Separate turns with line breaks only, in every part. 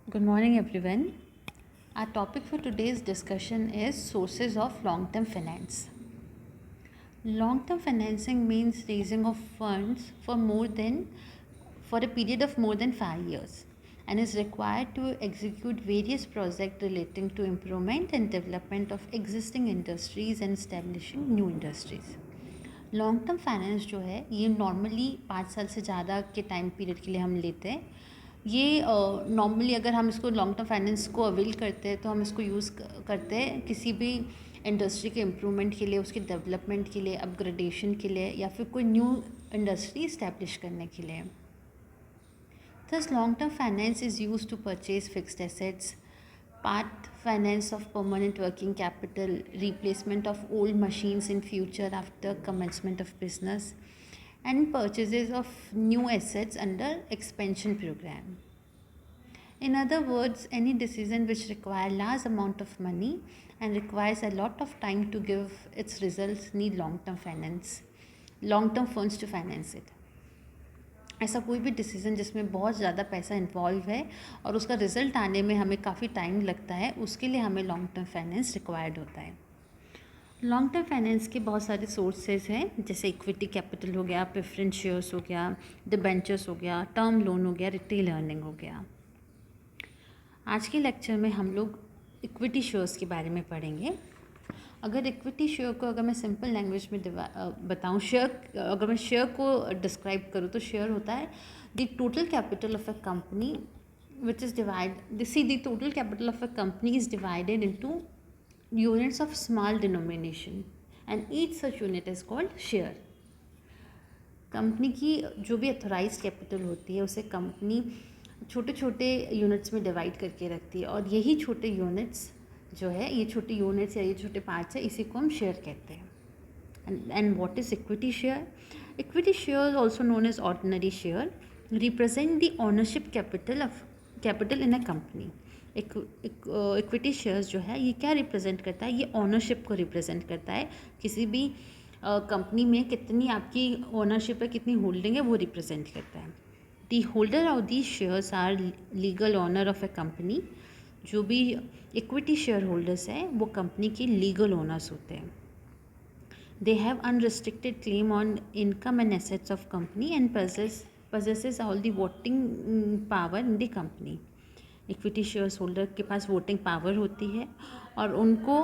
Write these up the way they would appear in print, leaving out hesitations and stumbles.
Good morning, everyone. Our topic for today's discussion is sources of long term finance. Long term financing means raising of funds for a period of more than 5 years and is required to execute various projects relating to improvement and development of existing industries and establishing new industries. Long term finance जो है ये normally 5 साल से ज़्यादा के time period के लिए हम लेते हैं। ये नॉर्मली अगर हम इसको लॉन्ग टर्म फाइनेंस को अवेल करते हैं तो हम इसको यूज़ करते हैं किसी भी इंडस्ट्री के इम्प्रूवमेंट के लिए, उसके डेवलपमेंट के लिए, अपग्रेडेशन के लिए या फिर कोई न्यू इंडस्ट्री इस्टेब्लिश करने के लिए। Thus, long-term finance is used to purchase fixed assets, part finance of permanent working capital, replacement of old machines in future after commencement of business, and purchases of new assets under expansion program. In other words, any decision which requires large amount of money and requires a lot of time to give its results need long term funds to finance it. ऐसा कोई भी decision जिसमें बहुत ज़्यादा पैसा involve है और उसका रिज़ल्ट आने में हमें काफ़ी टाइम लगता है, उसके लिए हमें लॉन्ग टर्म फाइनेंस रिक्वायर्ड होता है। लॉन्ग टर्म फाइनेंस के बहुत सारे सोर्सेज हैं, जैसे इक्विटी कैपिटल हो गया, प्रेफरेंस शेयर्स हो गया, डिबेंचर्स हो गया, टर्म लोन हो गया, रिटेल अर्निंग हो गया। आज के लेक्चर में हम लोग इक्विटी शेयर्स के बारे में पढ़ेंगे। अगर इक्विटी शेयर को मैं सिंपल लैंग्वेज में बताऊँ, अगर मैं शेयर को डिस्क्राइब करूँ तो शेयर होता है the total capital of a company which is the total capital of a company is divided into units of small denomination and each such unit is called share. Company की जो भी authorise capital होती है उसे company छोटे छोटे units में divide करके रखती है और यही छोटे यूनिट्स जो है, ये छोटे यूनिट्स या ये छोटे पार्ट्स है, इसी को हम शेयर कहते हैं। And what is equity share? Equity share also known as ordinary share represent the ownership capital in a company. Equity shares जो है ये क्या रिप्रेजेंट करता है? ये ओनरशिप को रिप्रेजेंट करता है। किसी भी कंपनी में कितनी आपकी ओनरशिप है, कितनी होल्डिंग है, वो रिप्रेजेंट करता है। The holder of these shares are legal owner of a company. जो भी इक्विटी शेयर होल्डर्स हैं वो कंपनी के लीगल ओनर्स होते हैं। They have unrestricted claim on income and assets of company and possesses all the voting power in the company. Equity shares holder के पास voting power होती है और उनको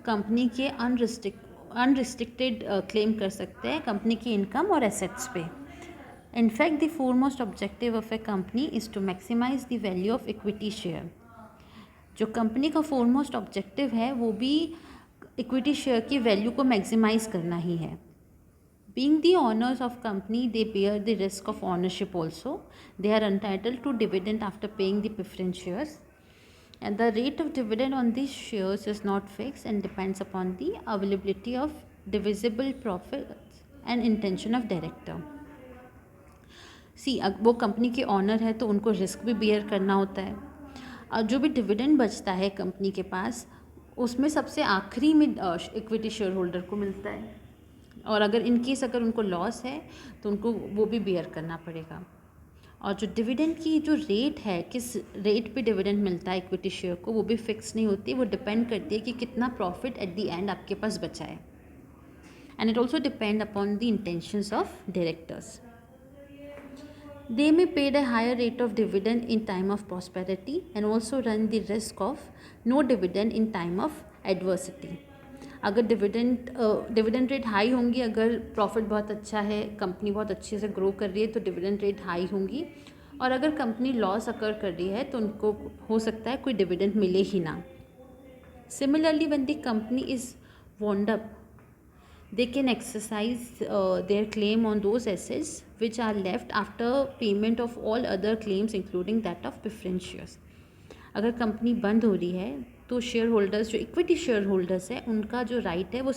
कंपनी के अनरिस्ट्रिक्टेड क्लेम कर सकते हैं कंपनी की इनकम और एसेट्स पे। In fact, the foremost objective of a company is to maximize the value of equity share. जो कंपनी का फोरमोस्ट ऑब्जेक्टिव है वो भी इक्विटी शेयर की वैल्यू को मैक्सिमाइज करना ही है। Being the owners of company they bear the risk of ownership also. They are entitled to dividend after paying the preference shares and the rate of dividend on this shares is not fix and depends upon the availability of divisible profit and intention of director. वो company के owner है तो उनको risk भी bear करना होता है और जो भी डिविडेंड बचता है कंपनी के पास उसमें सबसे आखिरी में इक्विटी शेयर होल्डर को मिलता है और अगर अगर उनको लॉस है तो उनको वो भी बेयर करना पड़ेगा। और जो डिविडेंड की जो रेट है, किस रेट पे डिविडेंड मिलता है इक्विटी शेयर को, वो भी फिक्स नहीं होती, वो डिपेंड करती है कि कितना प्रॉफिट एट द एंड आपके पास बचा है। And it also depend upon the intentions of directors. They may pay a higher rate of dividend in time of prosperity and also run the risk of no dividend in time of adversity. अगर dividend rate high होंगी, अगर profit बहुत अच्छा है, company बहुत अच्छे से grow कर रही है तो डिविडेंड रेट हाई होंगी, और अगर कंपनी लॉस अकर कर रही है तो उनको हो सकता है कोई डिविडेंड मिले ही ना। Similarly when the company is wound up, they can exercise their claim on those assets which are left after payment of all other claims including that of preference shares. अगर कंपनी बंद हो रही है तो share holders, जो equity share holders है, उनका जो राइट है वो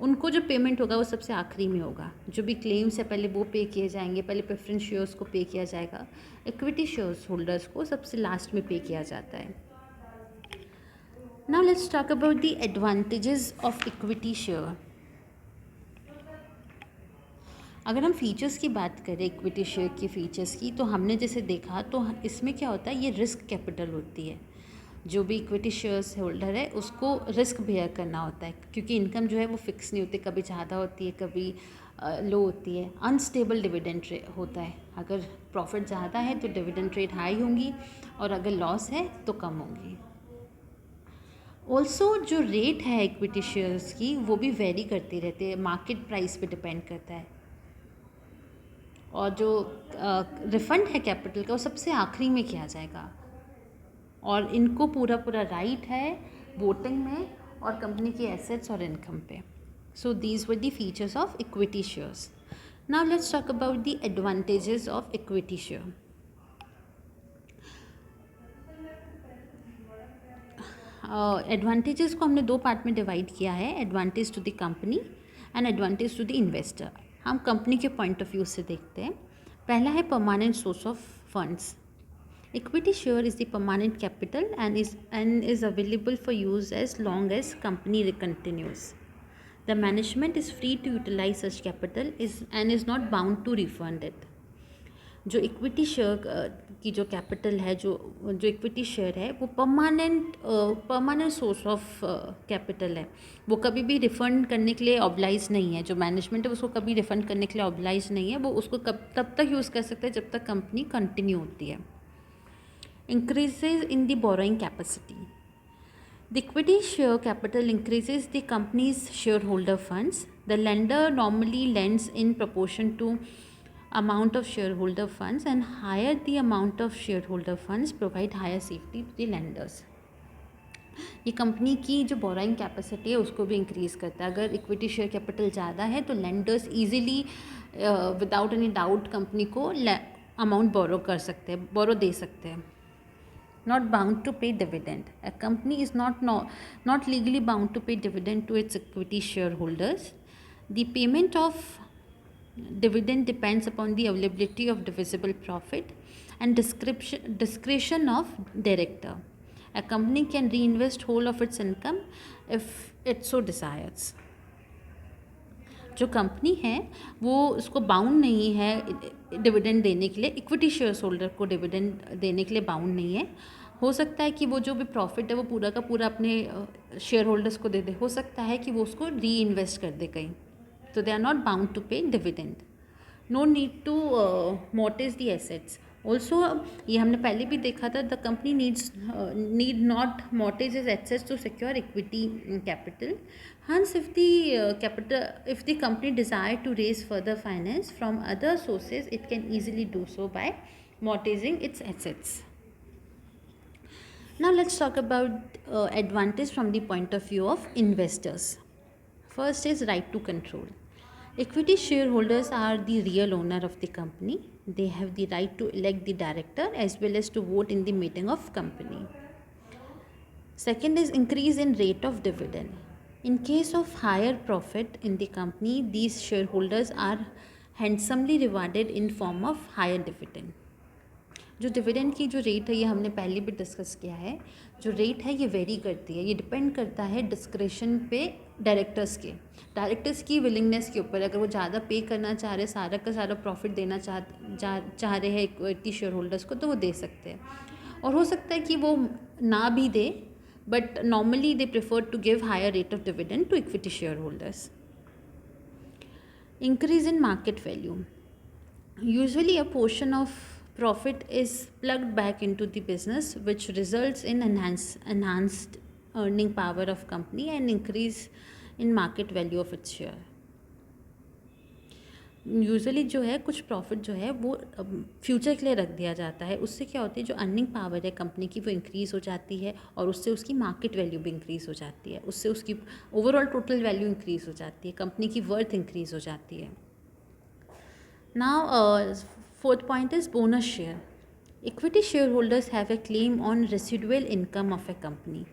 उनको जो पेमेंट होगा वो सबसे आखिरी में होगा। जो भी क्लेम्स है पहले वो पे किए जाएंगे, पहले प्रेफरेंस शेयर्स को पे किया जाएगा, इक्विटी शेयर होल्डर्स को सबसे लास्ट में पे किया जाता है। Now let's talk about the advantages of equity share. अगर हम फीचर्स की बात करें इक्विटी शेयर के फीचर्स की, तो हमने जैसे देखा तो इसमें क्या होता है, ये रिस्क कैपिटल होती है। जो भी इक्विटी शेयर्स होल्डर है उसको रिस्क बेयर करना होता है, क्योंकि इनकम जो है वो फिक्स नहीं होती, कभी ज़्यादा होती है कभी लो होती है। अनस्टेबल डिविडेंड होता है, अगर प्रॉफिट ज़्यादा है तो डिविडेंड रेट हाई होंगी और अगर लॉस है तो कम होंगी। ऑल्सो जो रेट है इक्विटी शेयर्स की वो भी वेरी करती रहती है, मार्केट प्राइस पे डिपेंड करता है। और जो रिफंड है कैपिटल का वो सबसे आखिरी में किया जाएगा, और इनको पूरा पूरा राइट है वोटिंग में और कंपनी की एसेट्स और इनकम पे। So these were the features of equity shares. Now let's talk about the advantages of equity share. Advantages को हमने दो पार्ट में डिवाइड किया है, advantage to the company and advantage to the investor. हम company के point of view से देखते हैं। पहला है permanent source of funds. Equity share is the permanent capital and is available for use as long as company continues. The management is free to utilize such capital and is not bound to refund it. जो equity share की जो capital है, जो equity share है वो permanent source of capital है। वो कभी भी रिफ़ंड करने के लिए ऑब्लाइज नहीं है, जो मैनेजमेंट है उसको कभी रिफ़ंड करने के लिए ऑब्लाइज नहीं है। वो उसको तब तक यूज़ कर सकते हैं जब तक कंपनी कंटिन्यू होती है। Increases in the borrowing capacity. The equity share capital increases the company's shareholder funds. The lender normally lends in proportion to amount of shareholder funds, and higher the amount of shareholder funds provide higher safety to the lenders. ये company की जो बोराइंग capacity है उसको भी increase करता है। अगर equity share capital ज़्यादा है तो lenders easily without any doubt company को अमाउंट बोरो दे सकते हैं। Not bound to pay dividend. A company is not legally bound to pay dividend to its equity shareholders. The payment of dividend depends upon the availability of divisible profit and discretion of director. A company can reinvest whole of its income if it so desires. जो company है वो उसको bound नहीं है dividend देने के लिए, equity share holder को डिविडेंड देने के लिए बाउंड नहीं है। हो सकता है कि वो जो भी प्रॉफिट है वो पूरा का पूरा अपने शेयर होल्डर्स को दे दे, हो सकता है कि वो उसको री इन्वेस्ट कर दे कहीं। तो they are not bound to pay dividend. No need to mortgage the assets. Also ये हमने पहले भी देखा था, the company need not mortgage its assets to secure equity capital. Hence, if the company desire to raise further finance from other sources, it can easily do so by mortgaging its assets. Now, let's talk about advantage from the point of view of investors. First is right to control. Equity shareholders are the real owner of the company. They have the right to elect the director as well as to vote in the meeting of company. Second is increase in rate of dividend. In case of higher profit in the company, these shareholders are handsomely rewarded in form of higher dividend. जो dividend की जो rate है ये हमने पहले भी discuss किया है। जो रेट है ये वेरी करती है, ये डिपेंड करता है डिस्क्रेशन पे डायरेक्टर्स की विलिंगनेस के ऊपर। अगर वो ज़्यादा पे करना चाह रहे, सारा का सारा प्रॉफिट देना चाह रहे हैं इक्विटी शेयर होल्डर्स को, तो वो दे सकते हैं। और हो सकता है कि वो ना भी दे, but normally they prefer to give higher rate of dividend to equity shareholders. Increase in market value. Usually a portion of profit is plugged back into the business, which results in enhanced earning power of company and increase in market value of its share. Usually जो है कुछ profit जो है वो future के लिए रख दिया जाता है। उससे क्या होती है, जो अर्निंग पावर है कंपनी की वो इंक्रीज़ हो जाती है और उससे उसकी मार्केट वैल्यू भी इंक्रीज़ हो जाती है, उससे उसकी ओवरऑल टोटल वैल्यू इंक्रीज़ हो जाती है, कंपनी की वर्थ इंक्रीज़ हो जाती है। Now fourth point is bonus share. Equity shareholders have a claim on residual income of a company.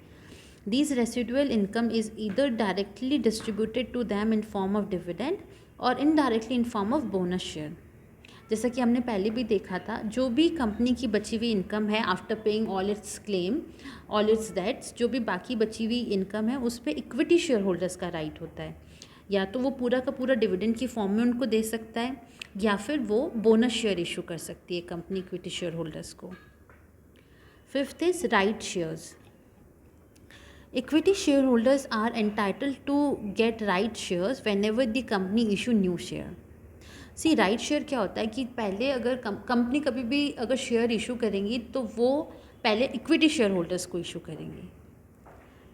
These residual income is either directly distributed to them in form of dividend or indirectly in form of bonus share. जैसा कि हमने पहले भी देखा था, जो भी company की बची हुई इनकम है after paying all its claim, all its debts, जो भी बाकी बची हुई इनकम है उस पर इक्विटी शेयर होल्डर्स का राइट होता है। या तो वो पूरा का पूरा डिविडेंड की फॉर्म में उनको दे सकता है, या फिर वो बोनस शेयर इशू कर सकती है कंपनी इक्विटी शेयर होल्डर्स को। Fifth is right shares. Equity shareholders are entitled to get right shares whenever the company issue new share. C right share क्या होता है कि पहले अगर कंपनी कभी भी अगर शेयर इशू करेंगी तो वो पहले इक्विटी शेयर होल्डर्स को इशू करेंगी।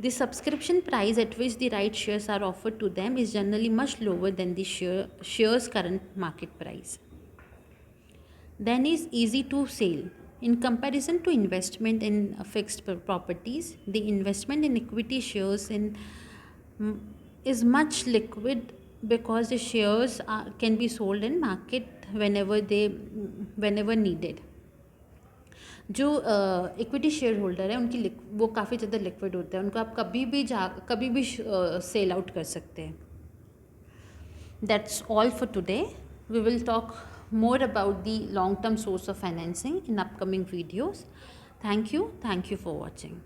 The subscription price at which the right shares are offered to them is generally much lower than the shares current market price. Then is easy to sell. In comparison to investment in fixed properties, the investment in equity shares is much liquid because the shares can be sold in market whenever needed. जो equity share holder है उनकी वो काफ़ी ज़्यादा liquid होता है, उनको आप कभी भी सेल आउट कर सकते हैं। That's all for today. We will talk more about the long-term source of financing in upcoming videos. Thank you for watching.